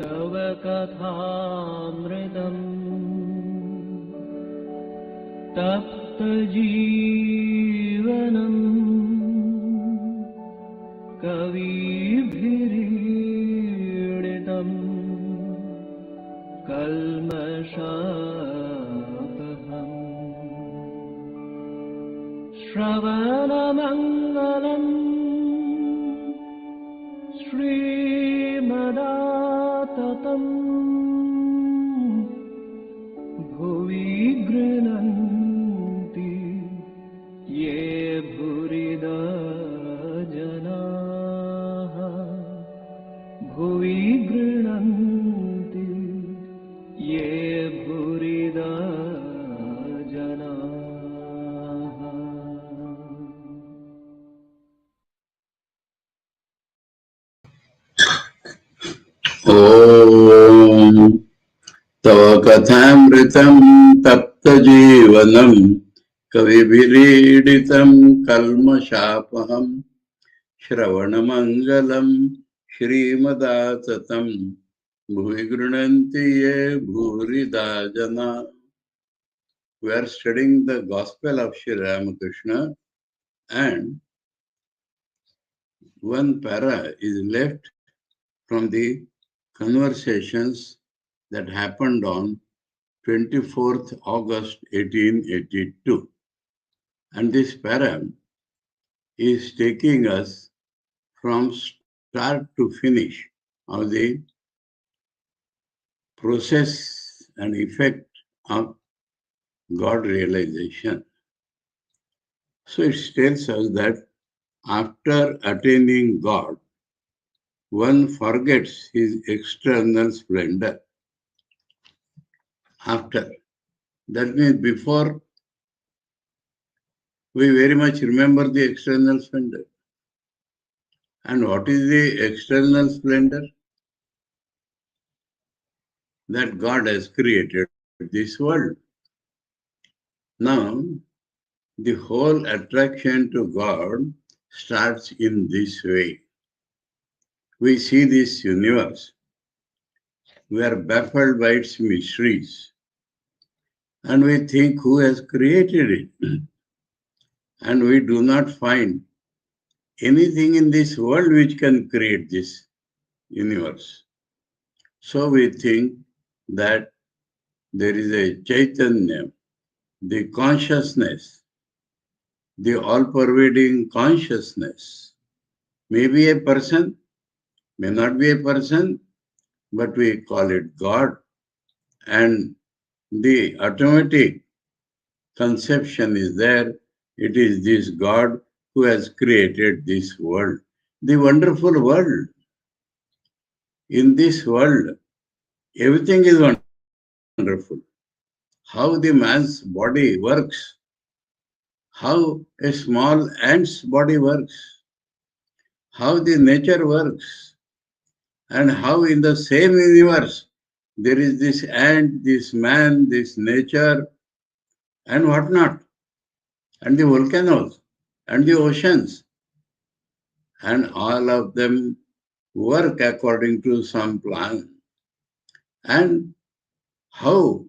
तव कथामृतम् तप्तजीवनम् कविभिरीडितम् कल्मषापहम् श्रवणमङ्गलम् श्रीमदाततम् भुवि गृह्णन्ति ये भूरिदा जनाः भुवि गृह्णन्ति ये भूरिदा जनाः. Om Tava Kathāmritam Tapta Jivanam Kavibhiriditam Kalmashāpaham Shravanamangalam Shrimadatatam Bhuvigrunanti Ye Bhurida Jana. We are studying the Gospel of Sri Ramakrishna, and one para is left from the conversations that happened on 24th August 1882. And this para is taking us from start to finish of the process and effect of God realization. So it tells us that after attaining God, one forgets his external splendor. After, that means before, we very much remember the external splendor. And what is the external splendor? That God has created this world. Now, the whole attraction to God starts in this way. We see this universe. We are baffled by its mysteries. And we think who has created it. And we do not find anything in this world which can create this universe. So we think that there is a Chaitanya, the consciousness, the all-pervading consciousness. May be a person, may not be a person, but we call it God. And the automatic conception is there. It is this God who has created this world, the wonderful world. In this world, everything is wonderful. How the man's body works, how a small ant's body works, how the nature works, and how in the same universe there is this ant, this man, this nature, and whatnot, and the volcanoes, and the oceans, and all of them work according to some plan. And how,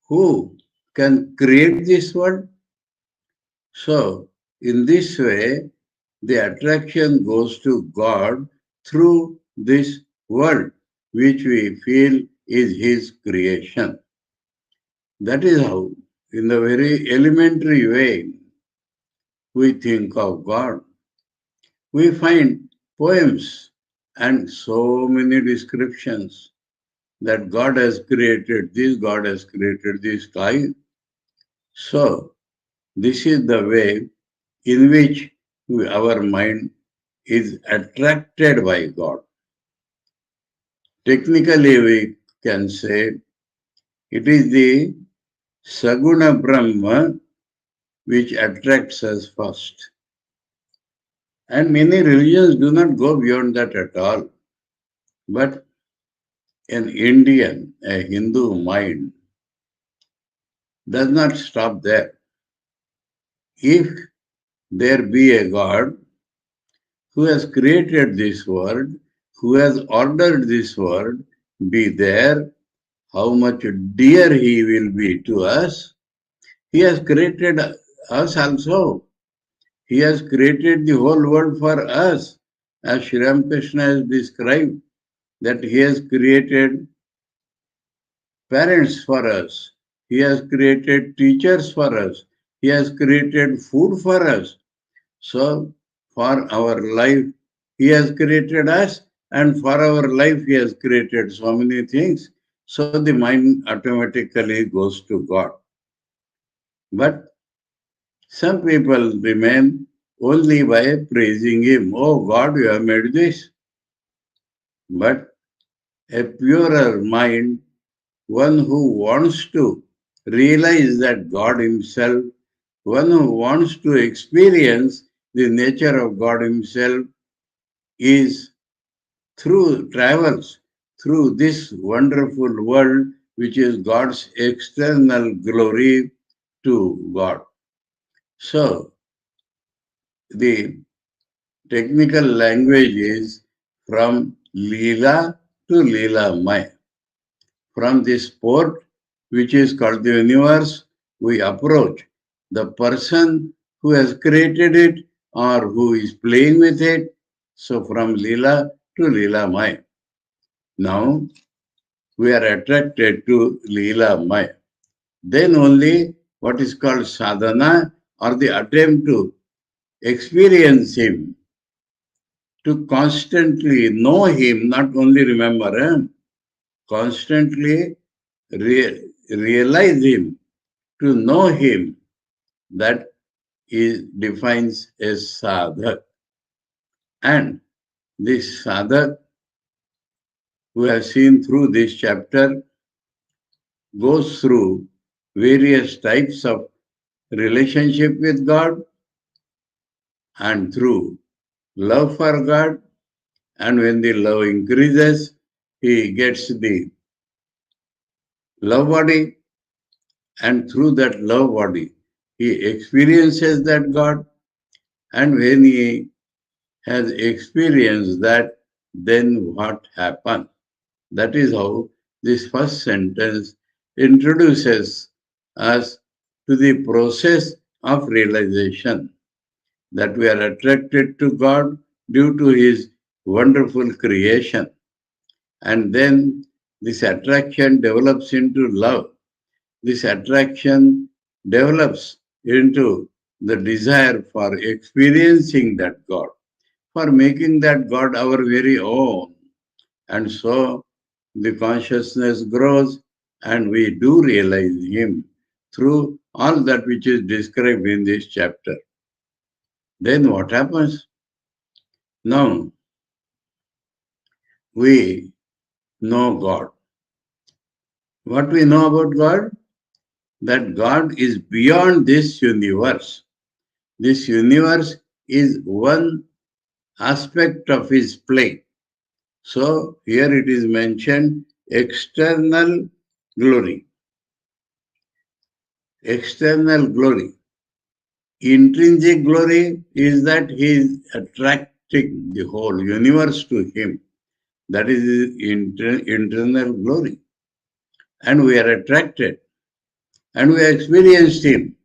who can create this world? So, in this way, the attraction goes to God through this world, which we feel is His creation. That is how, in the very elementary way, we think of God. We find poems and so many descriptions that God has created this, God has created the sky. So, this is the way in which our mind is attracted by God. Technically, we can say it is the Saguna Brahma which attracts us first. And many religions do not go beyond that at all. But an Indian, a Hindu mind does not stop there. If there be a God who has created this world, who has ordered this world, be there, how much dear He will be to us. He has created us also. He has created the whole world for us, as Sri Ramakrishna has described, that He has created parents for us. He has created teachers for us. He has created food for us. So, for our life, He has created us, and for our life, He has created so many things. So, the mind automatically goes to God. But some people remain only by praising Him. Oh God, you have made this. But a purer mind, one who wants to realize that God Himself, one who wants to experience the nature of God Himself, is travels through this wonderful world, which is God's external glory to God. So, the technical language is from Leela to Leelamay. From this sport, which is called the universe, we approach the person who has created it or who is playing with it. So from Leela to Leelamay. Now we are attracted to Leelamay. Then only what is called sadhana or the attempt to experience Him, to constantly know Him, not only remember Him, constantly realize Him, to know Him, that is defines as sadhak. And this sadhak, we have seen through this chapter, goes through various types of relationship with God and through love for God. And when the love increases, he gets the love body, and through that love body, he experiences that God. And when he has experienced that, then what happens? That is how this first sentence introduces us to the process of realization, that we are attracted to God due to His wonderful creation. And then this attraction develops into love. This attraction develops into the desire for experiencing that God, for making that God our very own. And so the consciousness grows and we do realize Him through all that which is described in this chapter. Then what happens? Now we know God. What we know about God? That God is beyond this universe. This universe is one aspect of His play. So here it is mentioned external glory. External glory. Intrinsic glory is that He is attracting the whole universe to Him. That is His internal glory. And we are attracted and we experienced Him.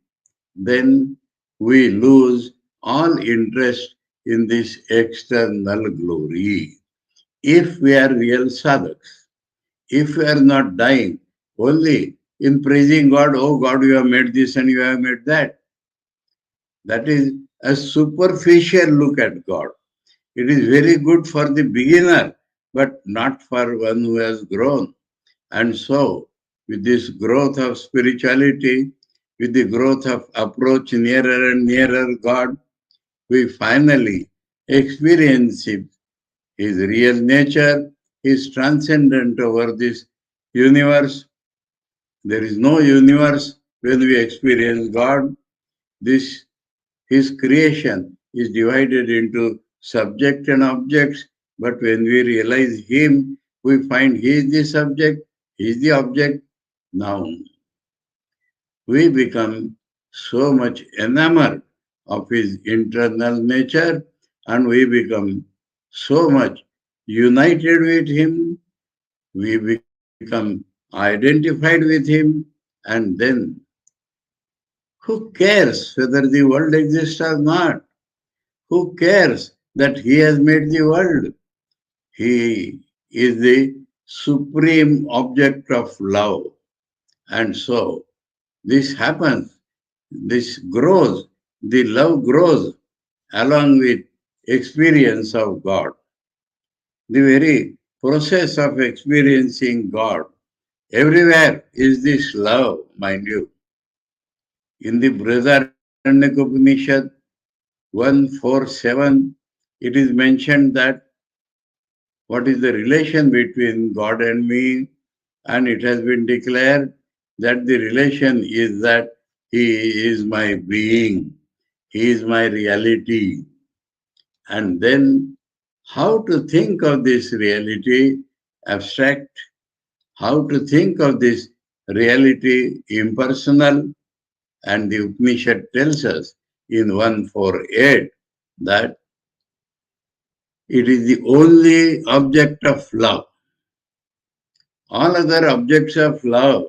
Then we lose all interest in this external glory. If we are real sadhaks, if we are not dying only in praising God, oh God, you have made this and you have made that. That is a superficial look at God. It is very good for the beginner, but not for one who has grown. And so, with this growth of spirituality, with the growth of approach nearer and nearer God, we finally experience His real nature, His transcendent over this universe. There is no universe when we experience God. This His creation is divided into subject and objects, but when we realize Him, we find He is the subject, He is the object. Now we become so much enamored of His internal nature and we become so much united with Him we become identified with him, and then who cares whether the world exists or not? Who cares that he has made the world? He is the supreme object of love. And so this happens, this grows, the love grows along with experience of God. The very process of experiencing God everywhere is this love, mind you. In the Brihadaranyaka 147, it is mentioned that what is the relation between God and me, and it has been declared that the relation is that He is my being, He is my reality. And then how to think of this reality abstract, how to think of this reality impersonal, and the Upanishad tells us in 148 that it is the only object of love. All other objects of love,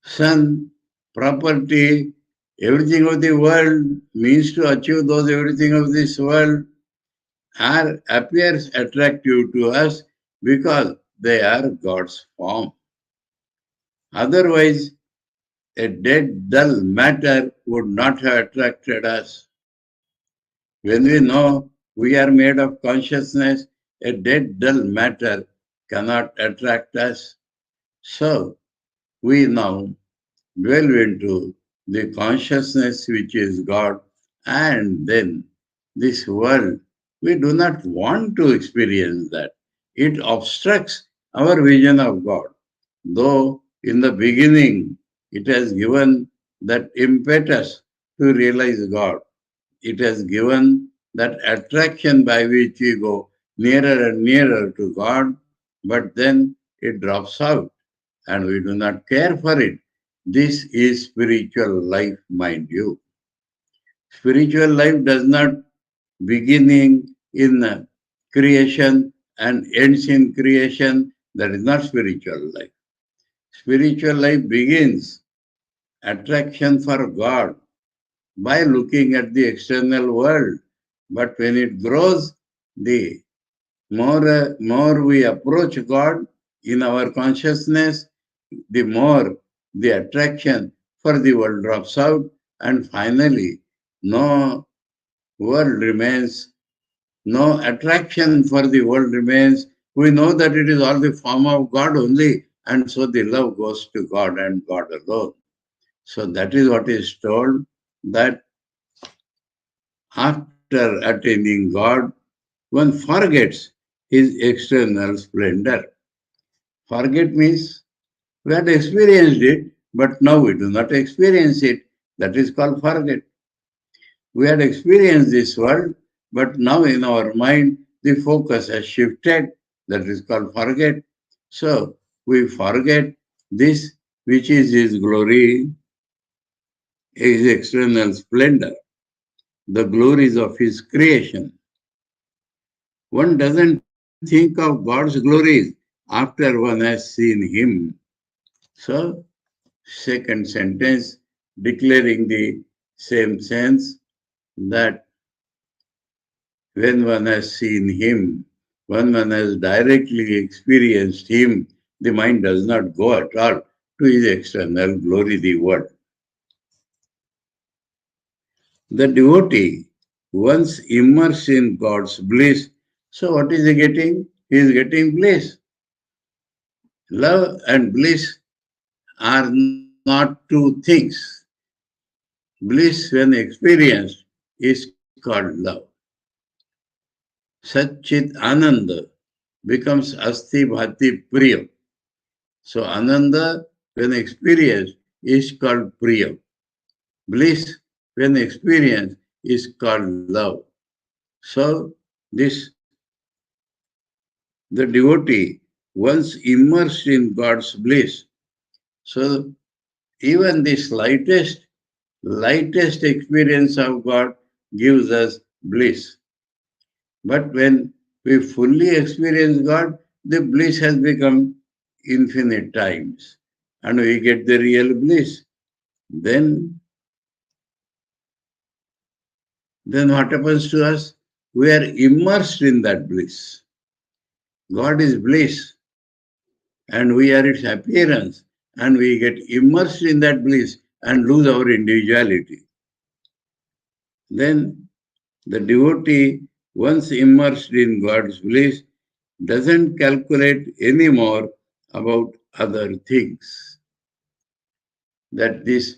son, property, everything of the world, means to achieve those everything of this world, appears attractive to us because they are God's form. Otherwise, a dead, dull matter would not have attracted us. When we know we are made of consciousness, a dead, dull matter cannot attract us. So, we now dwell into the consciousness which is God, and then this world, we do not want to experience that. It obstructs our vision of God. Though in the beginning it has given that impetus to realize God, it has given that attraction by which we go nearer and nearer to God, but then it drops out and we do not care for it. This is spiritual life, mind you. Spiritual life does not beginning in creation and ends in creation. That is not spiritual life. Spiritual life begins attraction for God by looking at the external world. But when it grows, the more we approach God in our consciousness, the more the attraction for the world drops out, and finally, no world remains, no attraction for the world remains. We know that it is all the form of God only, and so the love goes to God and God alone. So that is what is told, that after attaining God, one forgets his external splendor. Forget means we had experienced it, but now we do not experience it. That is called forget. We had experienced this world, but now in our mind the focus has shifted. That is called forget. So we forget this which is his glory, his external splendor, the glories of his creation. One doesn't think of God's glories after one has seen him. So, second sentence declaring the same sense, that when one has seen him, when one has directly experienced him, the mind does not go at all to his external glory, the world. The devotee, once immersed in God's bliss, so what is he getting? He is getting bliss. Love and bliss are not two things. Bliss, when experienced, is called love. Satchit Ananda becomes Asti Bhati Priya. So Ananda, when experienced, is called Priya. Bliss, when experienced, is called love. So this, the devotee, once immersed in God's bliss, so even the lightest experience of God gives us bliss. But when we fully experience God, the bliss has become infinite times and we get the real bliss. Then what happens to us? We are immersed in that bliss. God is bliss and we are its appearance, and we get immersed in that bliss and lose our individuality. Then the devotee, once immersed in God's bliss, doesn't calculate anymore about other things. That this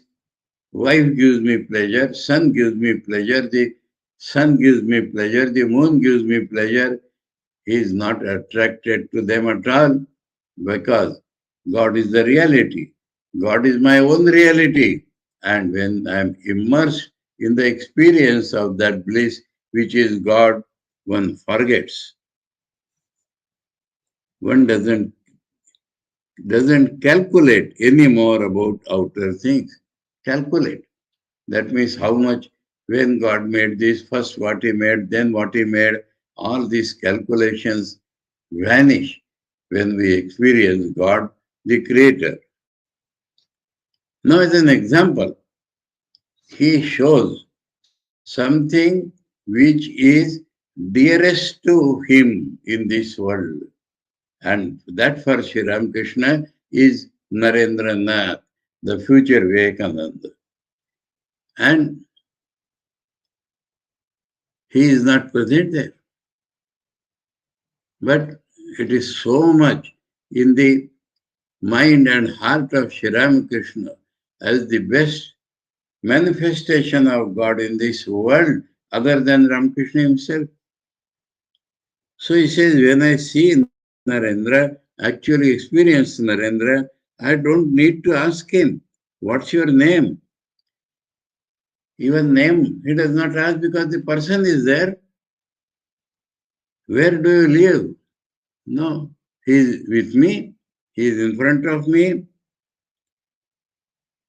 wife gives me pleasure, son gives me pleasure, the sun gives me pleasure, the moon gives me pleasure. He is not attracted to them at all because God is the reality. God is my own reality. And when I am immersed in the experience of that bliss, which is God, one forgets. One doesn't calculate anymore about outer things. Calculate. That means how much, when God made this, first what He made, then what He made, all these calculations vanish when we experience God, the Creator. Now, as an example, He shows something which is dearest to Him in this world. And that for Sri Ramakrishna is Narendranath, the future Vivekananda. And he is not present there. But it is so much in the mind and heart of Sri Ramakrishna as the best manifestation of God in this world other than Ramakrishna himself. So he says, when I see Narendra, actually experience Narendra, I don't need to ask him, what's your name? Even name, he does not ask because the person is there. Where do you live? No, he is with me, he is in front of me.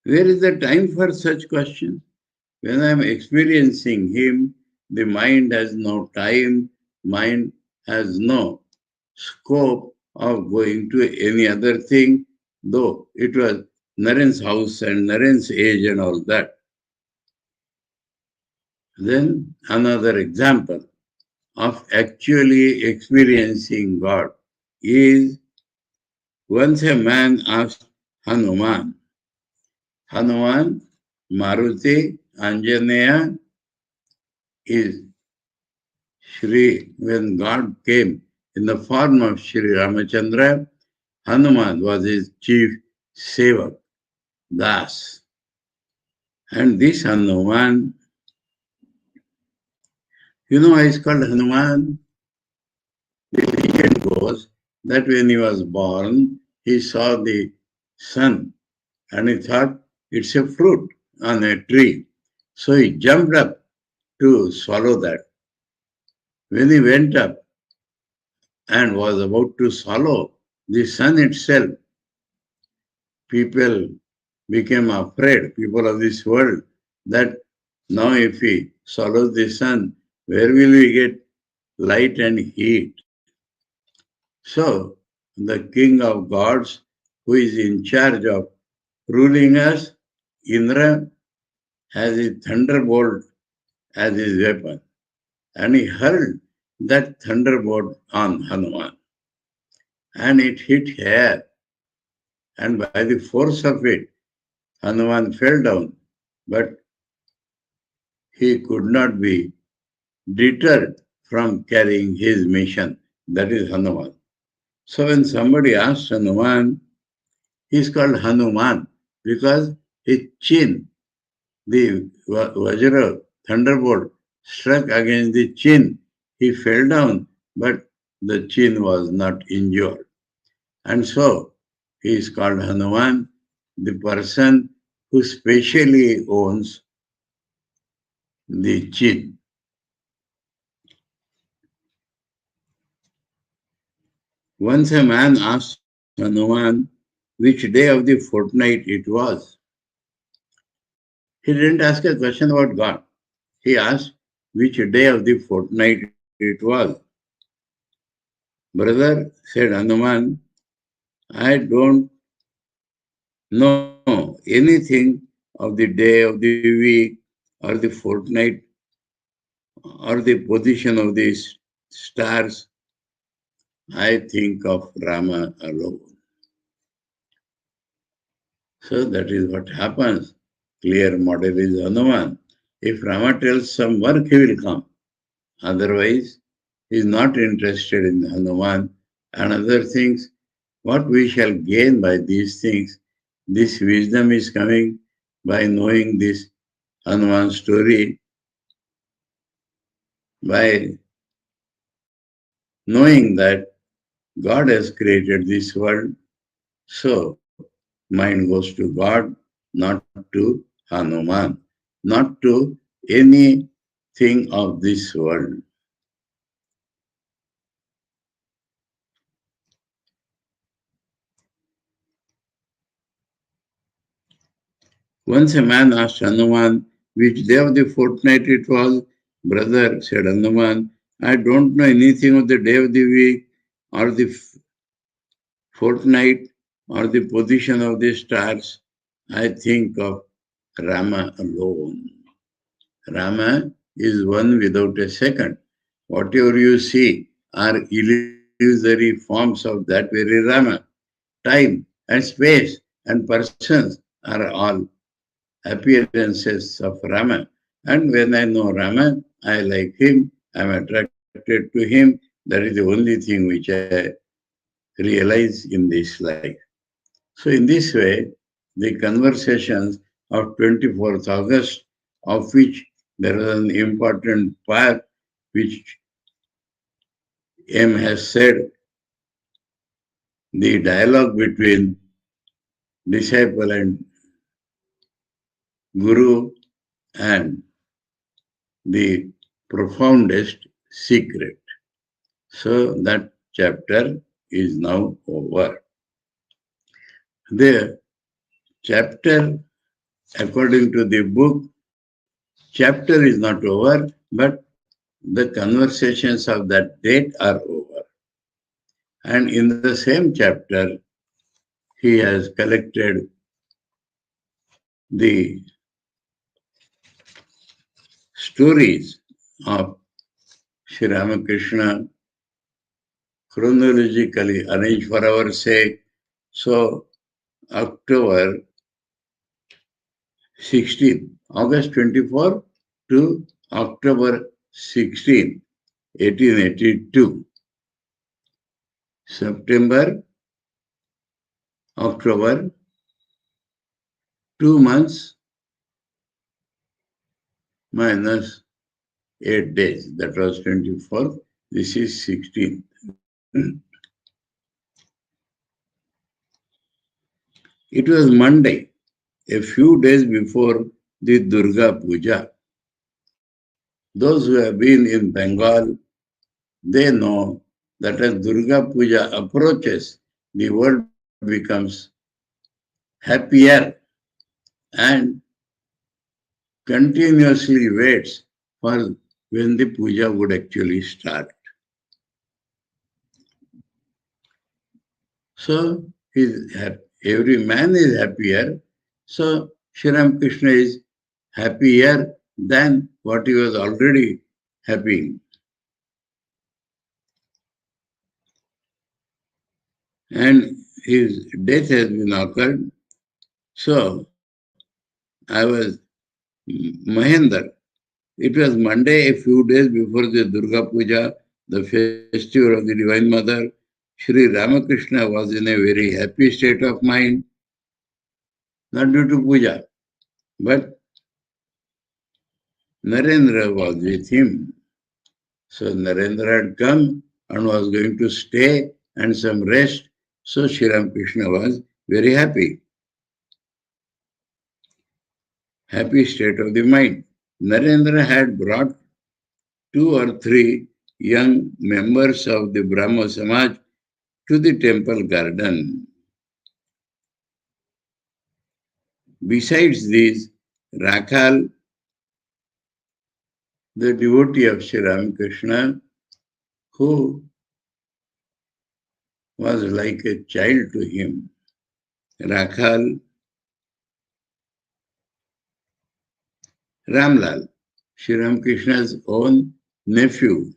Where is the time for such questions? When I am experiencing him, the mind has no time, mind has no scope of going to any other thing, though it was Naren's house and Naren's age and all that. Then another example of actually experiencing God is once a man asked Hanuman, Maruti, Anjaneya is Shri, when God came in the form of Sri Ramachandra, Hanuman was his chief sevak, Das. And this Hanuman, you know why he's called Hanuman? The legend goes that when he was born, he saw the sun and he thought it's a fruit on a tree. So he jumped up to swallow that. When he went up and was about to swallow the sun itself, people became afraid, people of this world, that now if we swallow the sun, where will we get light and heat? So, the king of gods, who is in charge of ruling us, Indra, has a thunderbolt as his weapon. And he hurled that thunderbolt on Hanuman. And it hit here. And by the force of it, Hanuman fell down. But he could not be deterred from carrying his mission. That is Hanuman. So when somebody asks Hanuman, he is called Hanuman because his chin, the Vajra thunderbolt struck against the chin. He fell down, but the chin was not injured. And so he is called Hanuman, the person who specially owns the chin. Once a man asked Hanuman which day of the fortnight it was. He didn't ask a question about God. He asked which day of the fortnight it was. Brother, said Hanuman, I don't know anything of the day, of the week, or the fortnight, or the position of these stars. I think of Rama alone. So that is what happens. Clear model is Hanuman. If Rama tells some work, he will come. Otherwise, he is not interested in Hanuman and other things. What we shall gain by these things, this wisdom is coming by knowing this Hanuman story, by knowing that God has created this world. So, mind goes to God, not to Hanuman, not to anything of this world. Once a man asked Hanuman which day of the fortnight it was. Brother, said Hanuman, I don't know anything of the day of the week or the fortnight or the position of the stars. I think of Rama alone. Rama is one without a second. Whatever you see are illusory forms of that very Rama. Time and space and persons are all appearances of Rama. And when I know Rama, I like him, I am attracted to him. That is the only thing which I realize in this life. So in this way, the conversations of 24th August, of which there is an important part which M has said, the dialogue between disciple and guru and the profoundest secret. So that chapter is now over. The chapter, according to the book, chapter is not over, but the conversations of that date are over. And in the same chapter, he has collected the stories of Sri Ramakrishna chronologically arranged for our sake. So October 16, August 24 to October 16, 1882. September, October, 2 months minus 8 days. That was 24th. This is 16th. It was Monday, a few days before the Durga Puja. Those who have been in Bengal, they know that as Durga Puja approaches, the world becomes happier and continuously waits for when the puja would actually start. So every man is happier. So Sri Ramakrishna is happier than what he was already happy. And his death has been occurred. So I was Mahendra. It was Monday, a few days before the Durga Puja, the festival of the Divine Mother. Sri Ramakrishna was in a very happy state of mind, not due to puja, but Narendra was with him. So Narendra had come and was going to stay and some rest. So Sri Ramakrishna was very happy. Happy state of the mind. Narendra had brought 2 or 3 young members of the Brahmo Samaj to the temple garden. Besides these, Rakhal, the devotee of Sri Ramakrishna, who was like a child to him. Rakhal Ramlal, Sri Ramakrishna's own nephew.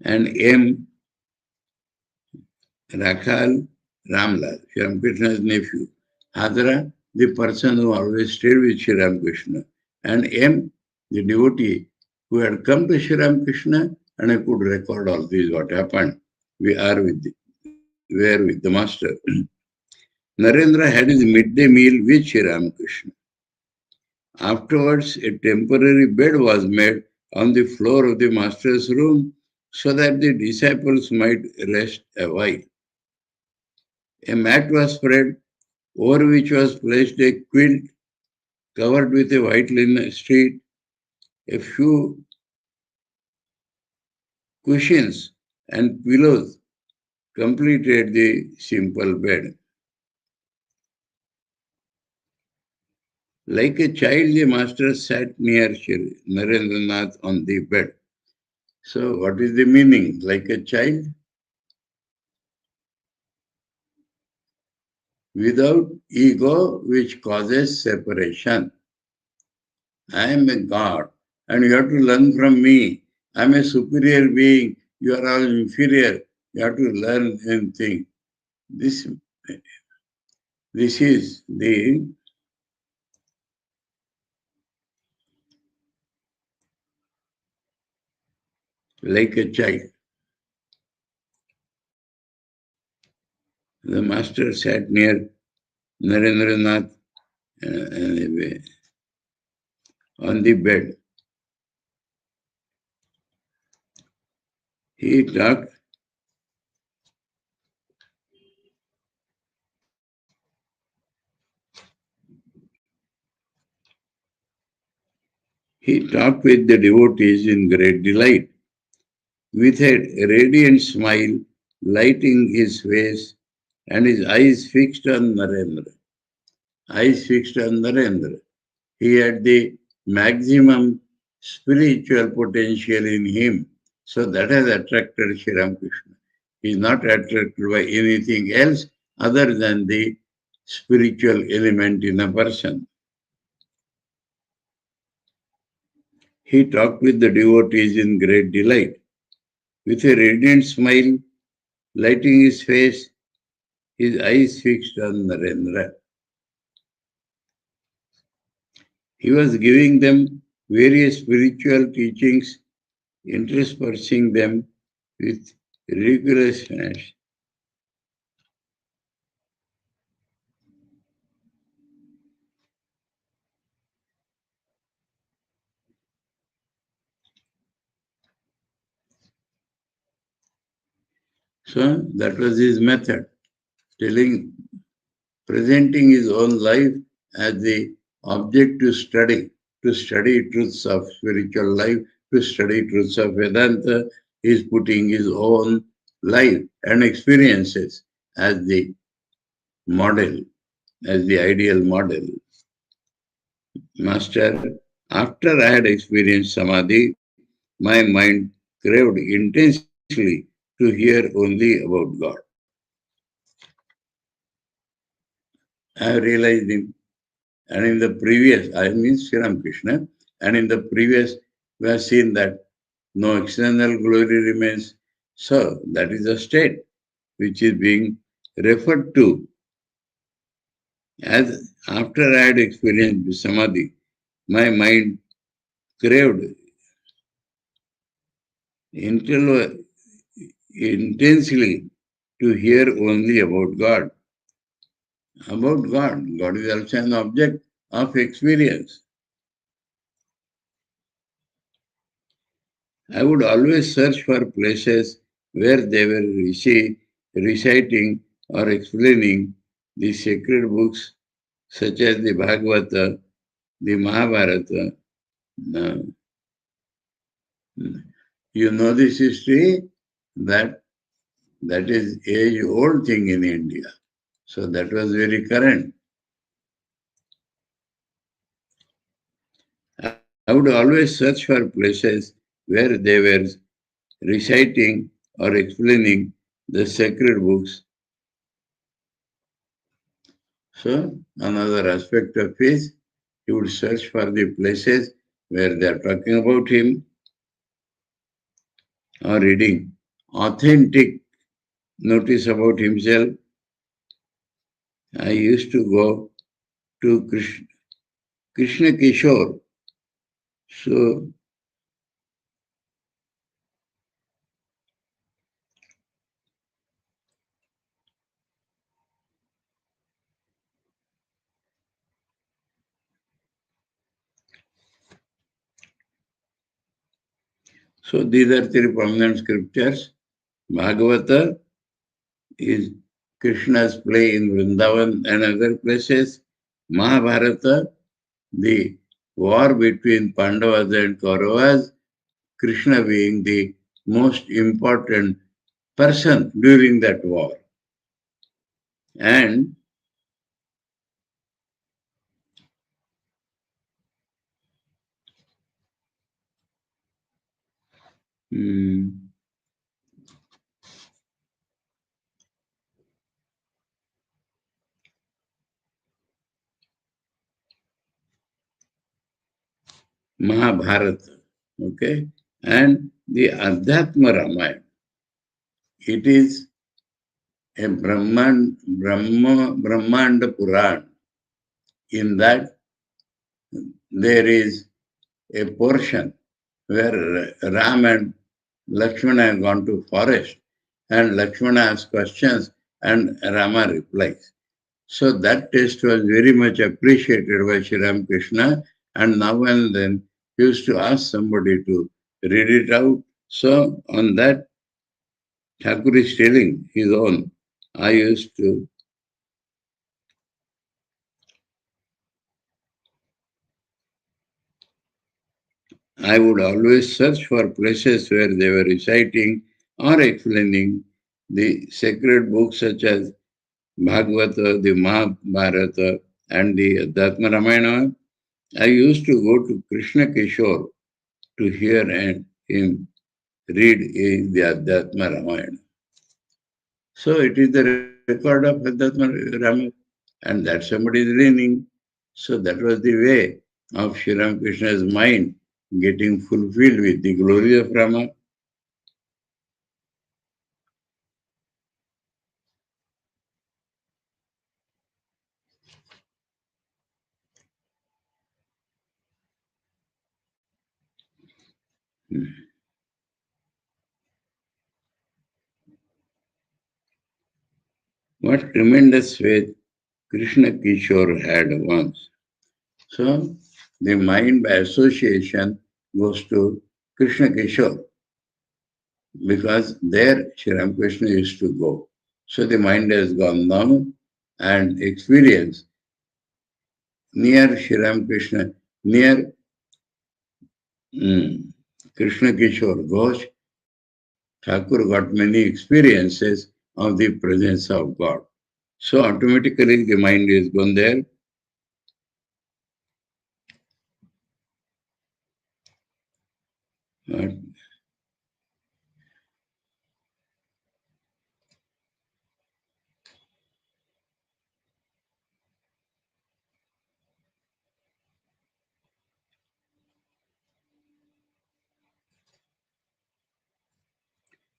And M. Rakhal Ramlal, Sri Ramakrishna's nephew. Hadra, the person who always stayed with Sri Ramakrishna. And M, the devotee who had come to Sri Ramakrishna, and I could record all this, what happened. We are were with the master. Narendra had his midday meal with Sri Ramakrishna. Afterwards, a temporary bed was made on the floor of the master's room so that the disciples might rest a while. A mat was spread over which was placed a quilt covered with a white linen sheet. A few cushions and pillows completed the simple bed. Like a child, the master sat near Shri Narendranath on the bed. So, what is the meaning? Like a child? Without ego, which causes separation. I am a God, and you have to learn from me. I am a superior being. You are all inferior. You have to learn and think. This is the like a child. The master sat near Narendranath on the bed. He talked with the devotees in great delight. With a radiant smile lighting his face and his eyes fixed on Narendra. Eyes fixed on Narendra. He had the maximum spiritual potential in him. So that has attracted Sri Ramakrishna. He is not attracted by anything else other than the spiritual element in a person. He talked with the devotees in great delight. With a radiant smile lighting his face, his eyes fixed on Narendra. He was giving them various spiritual teachings, interspersing them with rigorousness. So that was his method, presenting his own life as the object to study truths of spiritual life, to study truths of Vedanta. He is putting his own life and experiences as the model, as the ideal model. Master, after I had experienced Samadhi, my mind craved intensely to hear only about God. I have realized him. And in the previous, I mean Sri Ramakrishna, and in the previous, we have seen that no external glory remains. So that is a state which is being referred to as after I had experienced Samadhi, my mind craved intensely to hear only about God. About God. God is also an object of experience. I would always search for places where they were reciting or explaining the sacred books such as the Bhagavata, the Mahabharata. You know this history that That is age-old thing in India. So that was very current. I would always search for places where they were reciting or explaining the sacred books. So another aspect of his, he would search for the places where they are talking about him or reading authentic notice about himself. I used to go to Krishna Kishore. So these are three prominent scriptures. Bhagavata is Krishna's play in Vrindavan and other places. Mahabharata, the war between Pandavas and Kauravas, Krishna being the most important person during that war. And Mahabharata, okay, and the Adhyatma Ramayana. It is a Brahmanda Puran. In that, there is a portion where Ram and Lakshmana have gone to forest and Lakshmana asks questions and Rama replies. So that test was very much appreciated by Sri Ramakrishna, and now and then he used to ask somebody to read it out. So on that, Thakur is telling his own. I would always search for places where they were reciting or explaining the sacred books such as Bhagavata, the Mahabharata, and the Adhyatma Ramayana. I used to go to Krishna Kishore to hear him read the Adhyatma Ramayana. So it is the record of Adhyatma Ramayana, and that somebody is reading. So that was the way of Sri Ramakrishna's mind getting fulfilled with the glory of Rama. What tremendous faith Krishna Kishore had once. So the mind by association goes to Krishna Kishore because there Sri Ramakrishna used to go. So the mind has gone down and experience near Sri Ramakrishna, near Krishna Kishore Ghosh, Thakur got many experiences of the presence of God. So automatically the mind is gone there.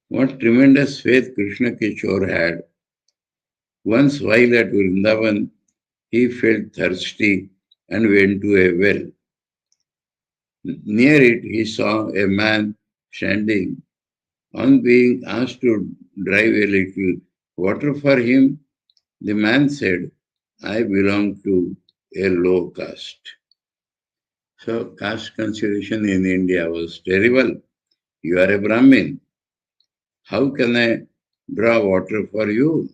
What tremendous faith Krishna Kishore had. Once while at Vrindavan, he felt thirsty and went to a well. Near it, he saw a man standing. On being asked to drive a little water for him, the man said, I belong to a low caste. So caste consideration in India was terrible. You are a Brahmin. How can I draw water for you?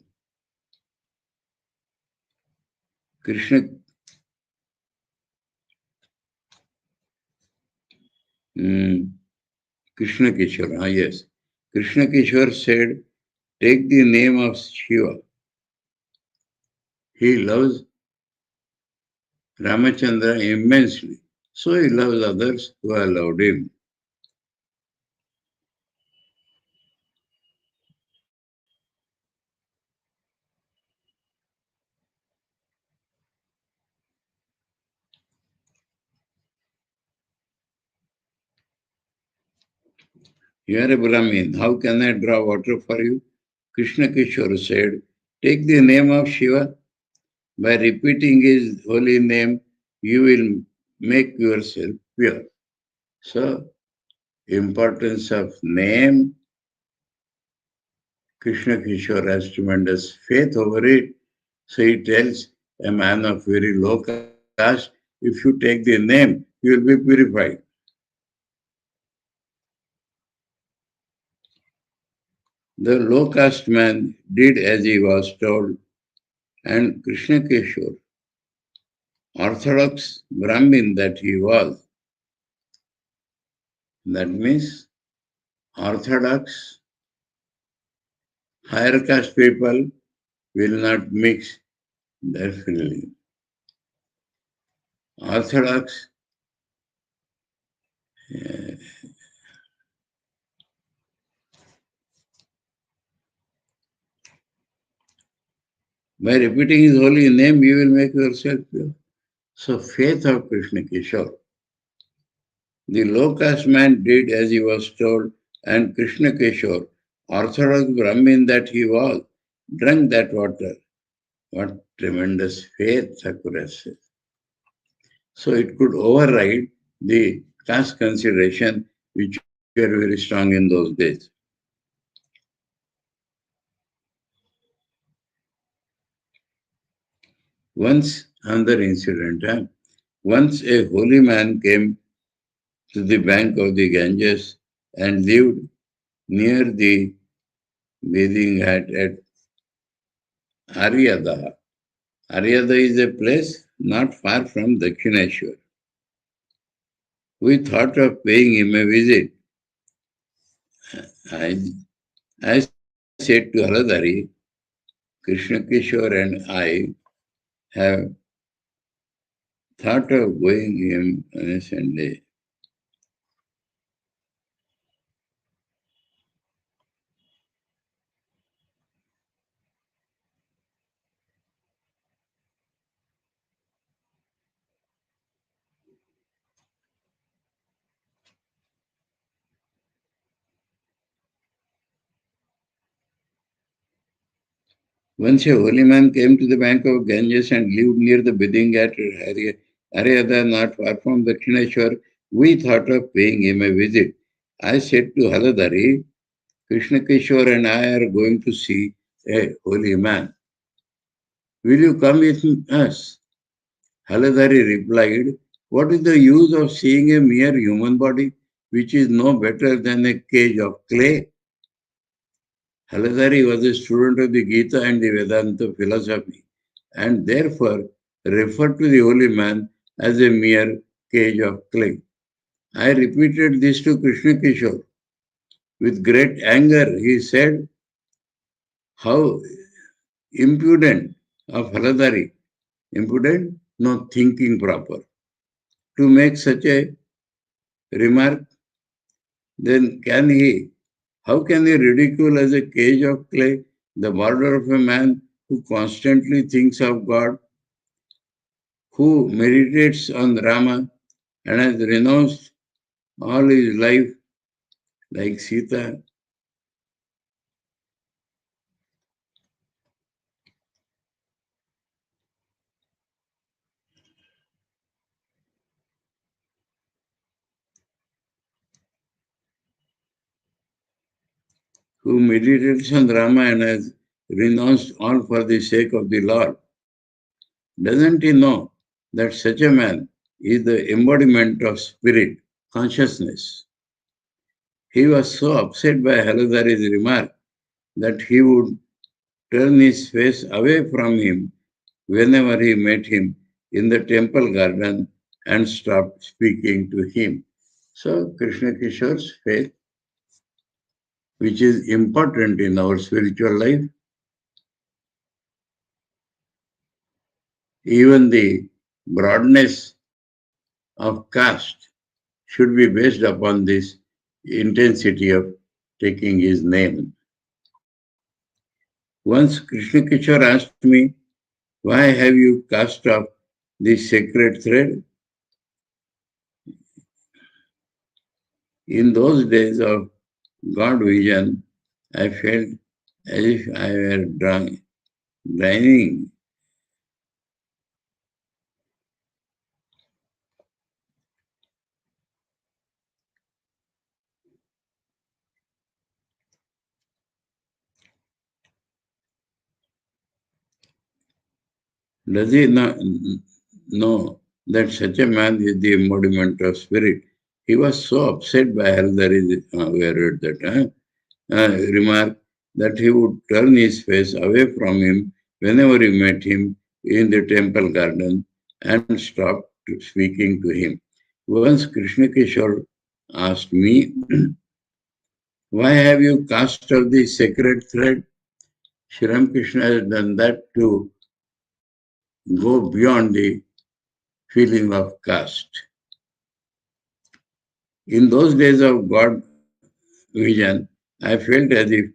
Krishna Krishna Kishore, yes. Krishna Kishore said, take the name of Shiva. He loves Ramachandra immensely. So he loves others who have loved him. You are a Brahmin. How can I draw water for you? Krishna Kishore said, take the name of Shiva. By repeating his holy name, you will make yourself pure. So, importance of name, Krishna Kishore has tremendous faith over it. So he tells a man of very low caste, if you take the name, you will be purified. The low caste man did as he was told, and Krishna Kishore, orthodox Brahmin that he was, that means orthodox higher caste people will not mix their feeling. Orthodox by repeating his holy name, you will make yourself pure. So, faith of Krishna Kishore. The low caste man did as he was told, and Krishna Kishore, orthodox Brahmin that he was, drank that water. What tremendous faith Thakur says. So, it could override the caste consideration which were very strong in those days. Once, another incident, once a holy man came to the bank of the Ganges and lived near the bathing hut at Aryada. Aryada is a place not far from Dakshineshwar. We thought of paying him a visit. I said to Haladari, Krishna Kishore and I have thought of going him on a Sunday. Once a holy man came to the bank of Ganges and lived near the bathing at Aryada, not far from Dakshineshwar. We thought of paying him a visit. I said to Haladari, Krishna Kishore and I are going to see a holy man. Will you come with us? Haladari replied, what is the use of seeing a mere human body which is no better than a cage of clay? Haladari was a student of the Gita and the Vedanta philosophy and therefore referred to the holy man as a mere cage of clay. I repeated this to Krishna Kishore. With great anger, he said, how impudent of Haladari. Impudent? Not thinking proper. To make such a remark, then how can he ridicule as a cage of clay the border of a man who constantly thinks of God, who meditates on Rama and has renounced all his life like Sita? Who meditates on Rama and has renounced all for the sake of the Lord. Doesn't he know that such a man is the embodiment of spirit, consciousness? He was so upset by Haladari's remark that he would turn his face away from him whenever he met him in the temple garden and stopped speaking to him. So Krishna Kishore's faith which is important in our spiritual life. Even the broadness of caste should be based upon this intensity of taking his name. Once Krishna Kishore asked me, why have you cast off this sacred thread? In those days of God vision, I felt as if I were drowning. Does he not know that such a man is the embodiment of spirit? He was so upset by Haldari's remark that he would turn his face away from him whenever he met him in the temple garden and stopped speaking to him. Once Krishna Kishore asked me, why have you cast off the sacred thread? Sri Ramakrishna has done that to go beyond the feeling of caste. In those days of God vision, I felt as if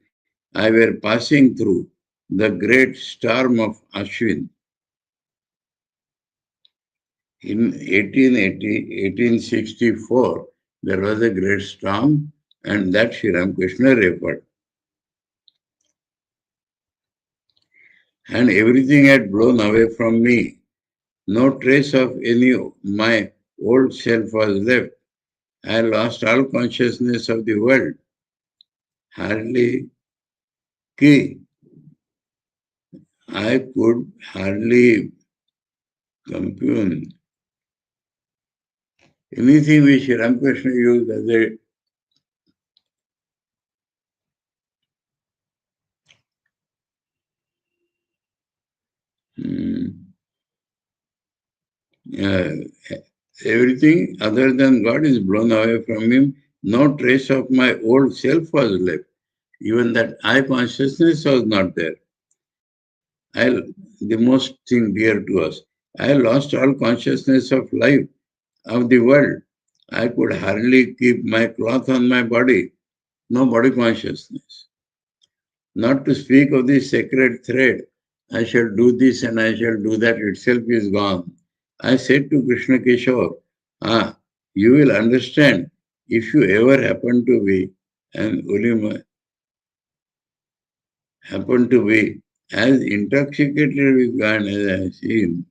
I were passing through the great storm of Ashwin. In 1864, there was a great storm, and that Sri Ramakrishna referred. And everything had blown away from me. No trace of any my old self was left. I lost all consciousness of the world. Hardly I could hardly compute anything which Ramakrishna used as a everything other than God is blown away from him. No trace of my old self was left. Even that I consciousness was not there. The most thing dear to us. I lost all consciousness of life, of the world. I could hardly keep my cloth on my body. No body consciousness. Not to speak of the sacred thread, I shall do this and I shall do that itself is gone. I said to Krishna Kishore, you will understand if you ever happen to be an ulama, happen to be as intoxicated with God as I seen,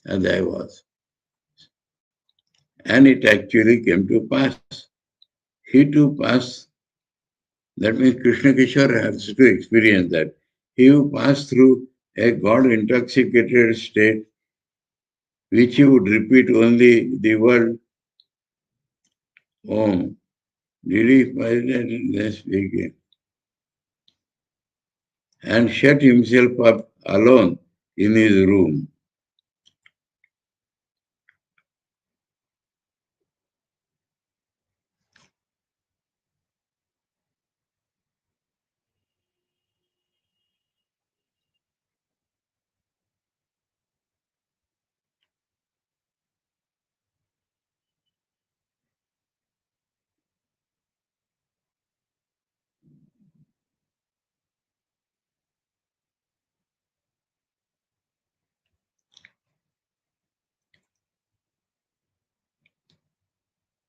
as I was. And it actually came to pass. He too passed. That means Krishna Kishore has to experience that. He who passed through a God intoxicated state, which he would repeat only the word Om. Did he find it? Let's begin. And shut himself up alone in his room.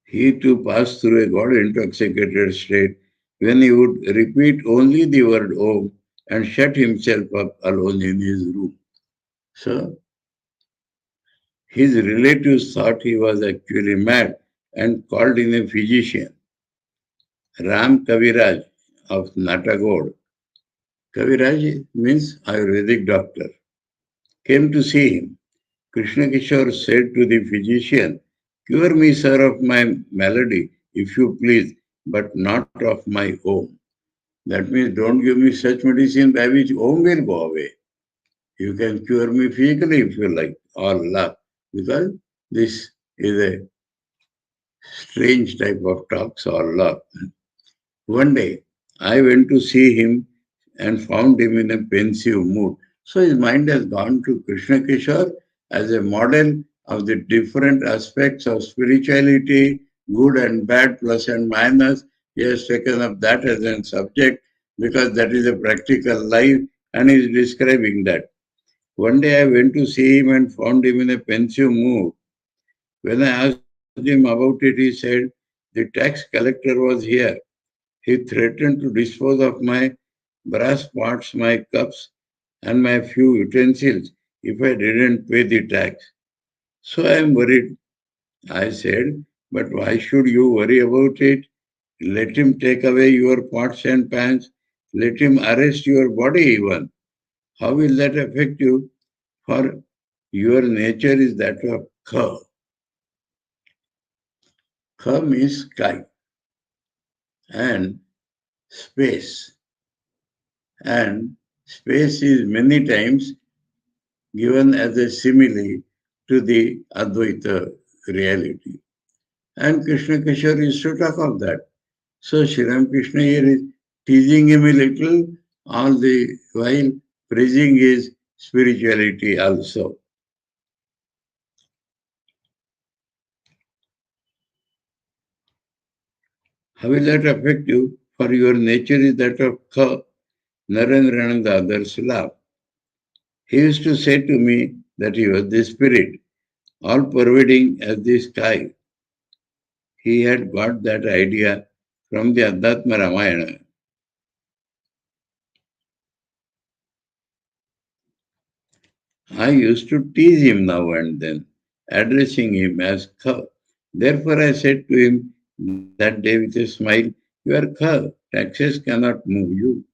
He too passed through a God intoxicated state when he would repeat only the word Om and shut himself up alone in his room. So, his relatives thought he was actually mad and called in a physician, Ram Kaviraj of Natagod. Kaviraj means Ayurvedic doctor. Came to see him. Krishna Kishore said to the physician, cure me, sir, of my malady, if you please, but not of my Om. That means don't give me such medicine by which Om will go away. You can cure me physically if you like, or luck, because this is a strange type of talks or love. One day, I went to see him and found him in a pensive mood. So his mind has gone to Krishna Kishore as a model of the different aspects of spirituality, good and bad, plus and minus. He has taken up that as a subject because that is a practical life and he is describing that. One day I went to see him and found him in a pensive mood. When I asked him about it, he said, the tax collector was here. He threatened to dispose of my brass pots, my cups, and my few utensils if I didn't pay the tax. So I am worried. I said, but why should you worry about it? Let him take away your pots and pans. Let him arrest your body even. How will that affect you? For your nature is that of Kha. Kha means sky and space. And space is many times given as a simile to the Advaita reality. And Krishna Kishore used to talk of that. So Sri Ramakrishna here is teasing him a little, all the while praising his spirituality also. How will that affect you? For your nature is that of Kha. Narendrananda others laugh. He used to say to me that he was the spirit, all pervading as the sky. He had got that idea from the Adhyatma Ramayana. I used to tease him now and then, addressing him as Kha. Therefore, I said to him that day with a smile, you are Kha, taxes cannot move you.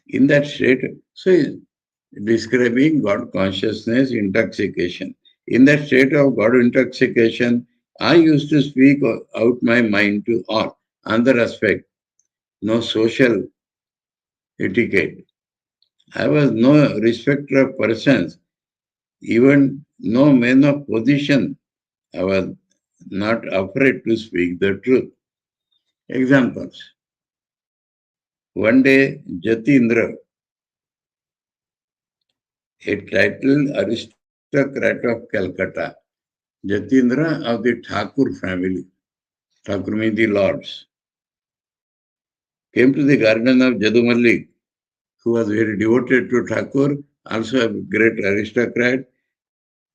In that state, so he's describing God consciousness intoxication. In that state of God intoxication, I used to speak out my mind to all. Another aspect, no social etiquette. I was no respecter of persons, even no man of position. I was not afraid to speak the truth. Examples. One day, Jatindra, a titled aristocrat of Calcutta, Jatindra of the Thakur family, Thakur means the lords, came to the garden of Jadumallik, who was very devoted to Thakur, also a great aristocrat.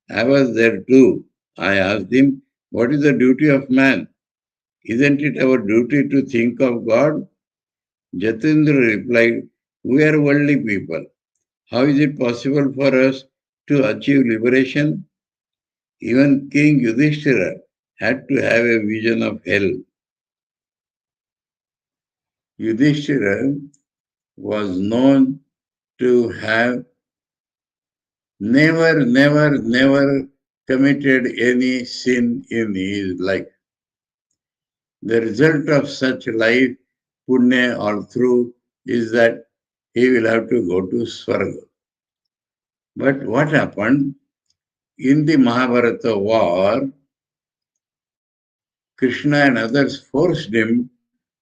I was there too. I asked him, what is the duty of man? Isn't it our duty to think of God? Jatindra replied, we are worldly people. How is it possible for us to achieve liberation? Even King Yudhishthira had to have a vision of hell. Yudhishthira was known to have never committed any sin in his life. The result of such life, punya or through, is that he will have to go to Swarga. But what happened? In the Mahabharata war, Krishna and others forced him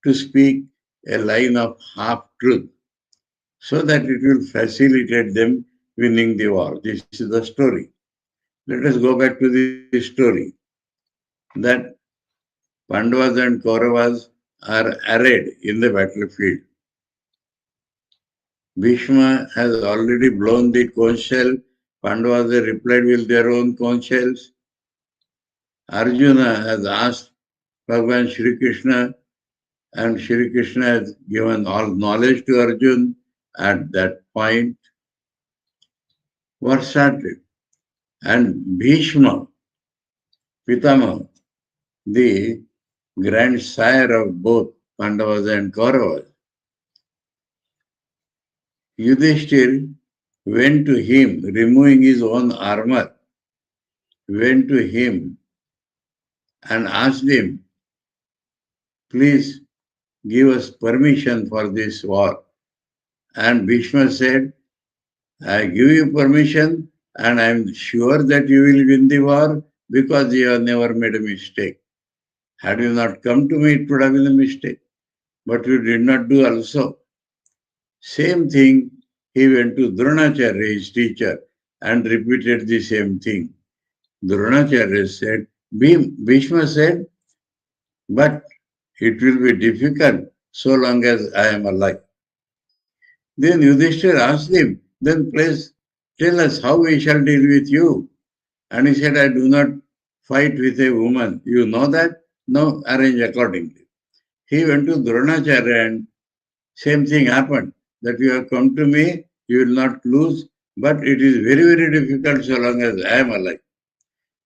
to speak a line of half-truth so that it will facilitate them winning the war. This is the story. Let us go back to the story that Pandavas and Kauravas are arrayed in the battlefield. Bhishma has already blown the conch shell. Pandavas have replied with their own conch shells. Arjuna has asked Bhagavan Sri Krishna, and Sri Krishna has given all knowledge to Arjuna. At that point, war started. And Bhishma, Pitambarananda, the grandsire of both Pandavas and Kauravas, Yudhishthir went to him, removing his own armor, went to him and asked him, please give us permission for this war. And Bhishma said, I give you permission and I am sure that you will win the war because you have never made a mistake. Had you not come to me, it would have been a mistake. but you did not do also. Same thing, he went to Dronacharya, his teacher, and repeated the same thing. Dronacharya said, Bhishma said, but it will be difficult so long as I am alive. Then Yudhishthira asked him, then please tell us how we shall deal with you. And he said, I do not fight with a woman. You know that? No, arrange accordingly. He went to Dronacharya and same thing happened, that you have come to me, you will not lose, but it is very, very difficult so long as I am alive.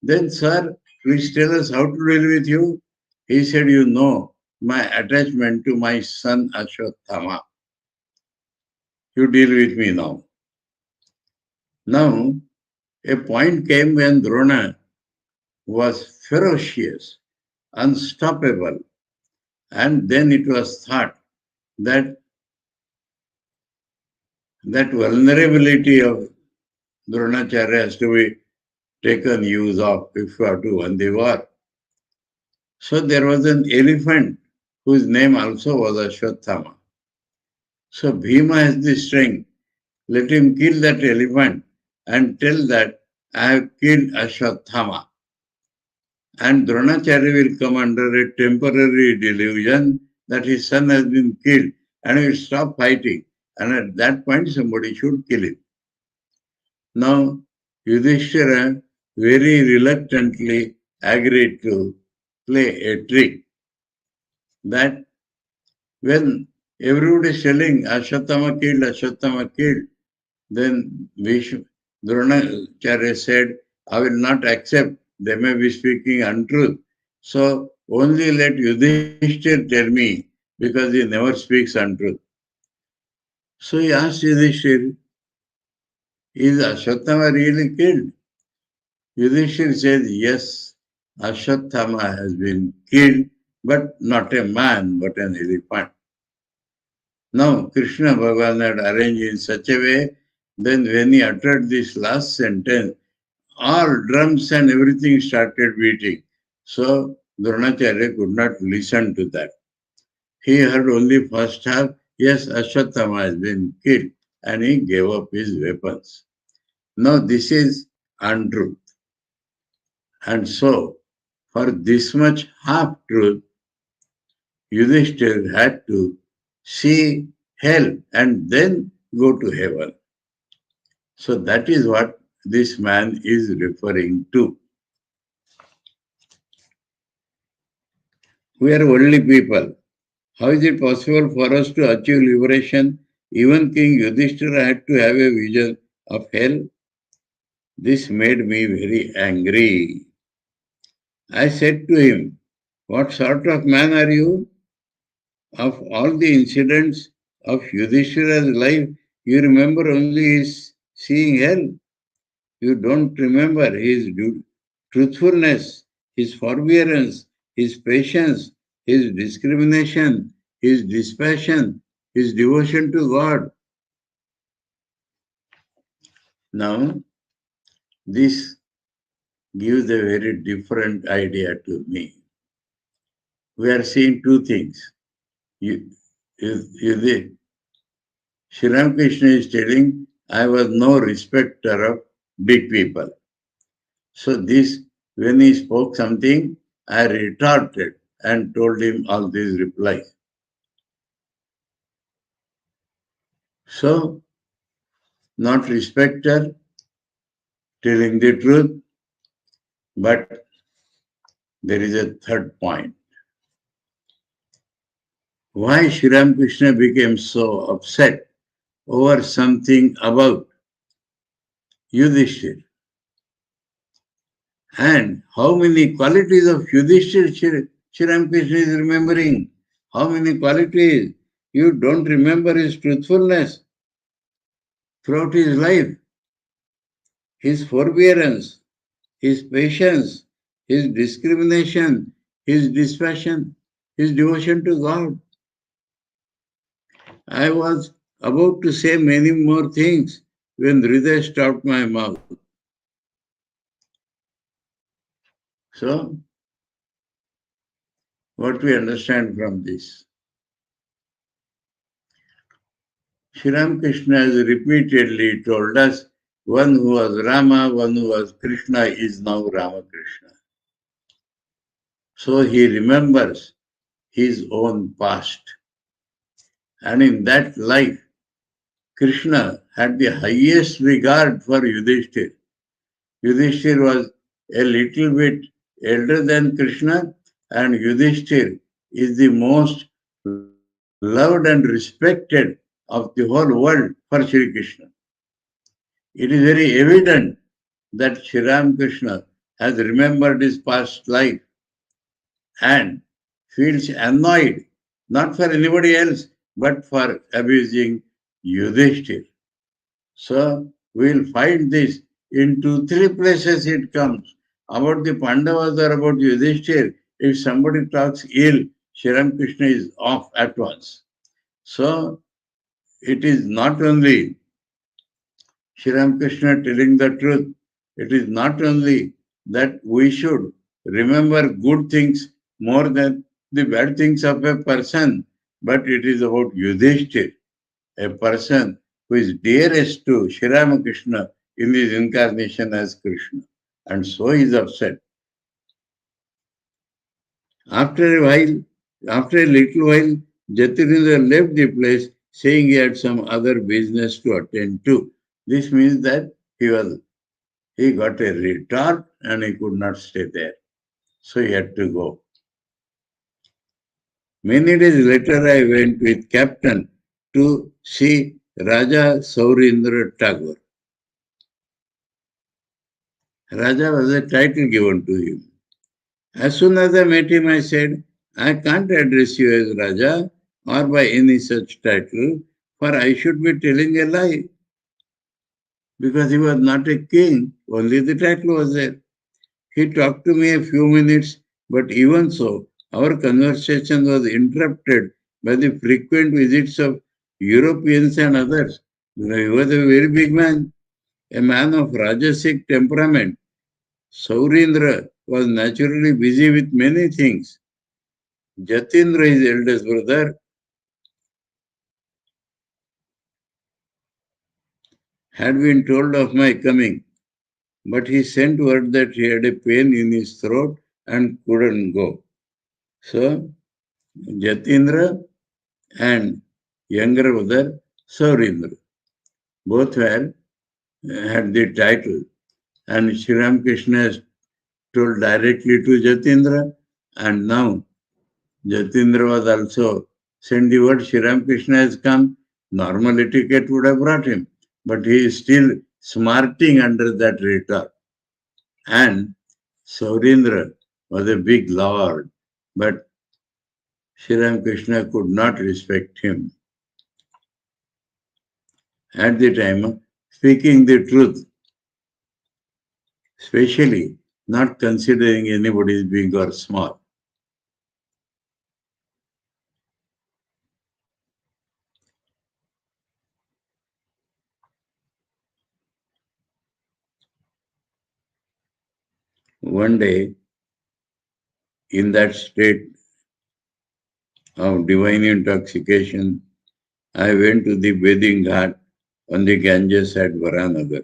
Then, sir, please tell us how to deal with you. He said, you know my attachment to my son Ashwatthama. You deal with me now. Now, a point came when Drona was ferocious, unstoppable, and then it was thought that vulnerability of Dronacharya has to be taken use of if you have to win the war. So there was an elephant whose name also was Ashwatthama. So Bhima has the strength. Let him kill that elephant and tell that I have killed Ashwatthama. And Dronacharya will come under a temporary delusion that his son has been killed and will stop fighting. And at that point, somebody should kill him. Now, Yudhishthira very reluctantly agreed to play a trick that when everybody is telling Ashwatthama killed, then Dronacharya said, I will not accept, they may be speaking untruth. So only let Yudhishthira tell me, because he never speaks untruth. So he asked Yudhishthira, is Ashwatthama really killed? Yudhishthira says, yes, Ashwatthama has been killed, but not a man, but an elephant. Now, Krishna Bhagavan had arranged in such a way, then when he uttered this last sentence, all drums and everything started beating. So, Dronacharya could not listen to that. He heard only first half, yes, Ashwatthama has been killed, and he gave up his weapons. Now, this is untruth. And so, for this much half-truth, Yudhishthira had to see hell and then go to heaven. So that is what this man is referring to. We are worldly people. How is it possible for us to achieve liberation? Even King Yudhishthira had to have a vision of hell. This made me very angry. I said to him, what sort of man are you? Of all the incidents of Yudhishthira's life, you remember only his seeing hell. You don't remember his truthfulness, his forbearance, his patience, his discrimination, his dispassion, his devotion to God. Now, this gives a very different idea to me. We are seeing two things. Sri Ramakrishna is telling, I was no respecter of big people. So this, when he spoke something, I retorted and told him all these replies. So, not respecter, telling the truth, but there is a third point. Why Sri Ramakrishna became so upset over something about Yudhishthira? And how many qualities of Yudhishthira Sri Ramakrishna is remembering? How many qualities? You don't remember his truthfulness throughout his life, his forbearance, his patience, his discrimination, his dispassion, his devotion to God. I was about to say many more things when Hridaya stopped my mouth. So, what we understand from this? Sri Ramakrishna has repeatedly told us one who was Rama, one who was Krishna is now Ramakrishna. So he remembers his own past. And in that life, Krishna had the highest regard for Yudhishthir. Yudhishthir was a little bit elder than Krishna, and Yudhishthir is the most loved and respected of the whole world for Sri Krishna. It is very evident that Sri Ramakrishna has remembered his past life and feels annoyed, not for anybody else, but for abusing Yudhishthir. So we will find this in 2-3 places it comes. About the Pandavas or about Yudhishthir, if somebody talks ill, Sri Ramakrishna is off at once. So it is not only Sri Ramakrishna telling the truth, it is not only that we should remember good things more than the bad things of a person, but it is about Yudhishthir, a person who is dearest to Sri Ramakrishna in his incarnation as Krishna. And so he is upset. After a little while, Jatirendra left the place saying he had some other business to attend to. This means that he got a retort and he could not stay there. So he had to go. Many days later, I went with Captain to see Raja Saurindra Tagore. Raja was a title given to him. As soon as I met him, I said, I can't address you as Raja or by any such title, for I should be telling a lie. Because he was not a king, only the title was there. He talked to me a few minutes, but even so, our conversation was interrupted by the frequent visits of Europeans and others. He was a very big man, a man of Rajasic temperament. Saurindra was naturally busy with many things. Jatindra, his eldest brother, had been told of my coming, but he sent word that he had a pain in his throat and couldn't go. So, Jatindra and younger brother Saurindra, both had the title, and Sri Ramakrishna has told directly to Jatindra, and now Jatindra was also sent the word Sri Ramakrishna has come. Normal etiquette would have brought him, but he is still smarting under that retort. And Saurindra was a big lord, but Sri Ramakrishna could not respect him. At the time, speaking the truth, especially not considering anybody big or small. One day, in that state of divine intoxication, I went to the bathing ghat on the Ganges at Varanagar.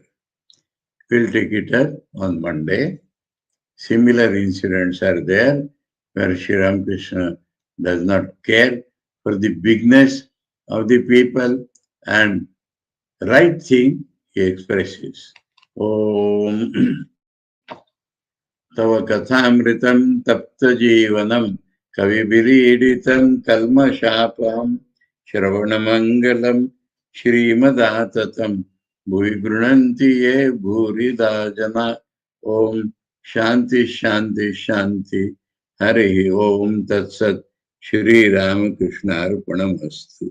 We'll take it up on Monday. Similar incidents are there where Sri Ramakrishna does not care for the bigness of the people and right thing he expresses. Om तव कथामृतं तप्तजीवनं कविभिरीडितं कल्मषापहं श्रवणमङ्गलं श्रीमदाततं भुवि गृह्णन्ति ये भूरिदा जना ओम शांति शांति शांति हरि ओम तत्सत् श्री रामकृष्णार्पणमस्तु.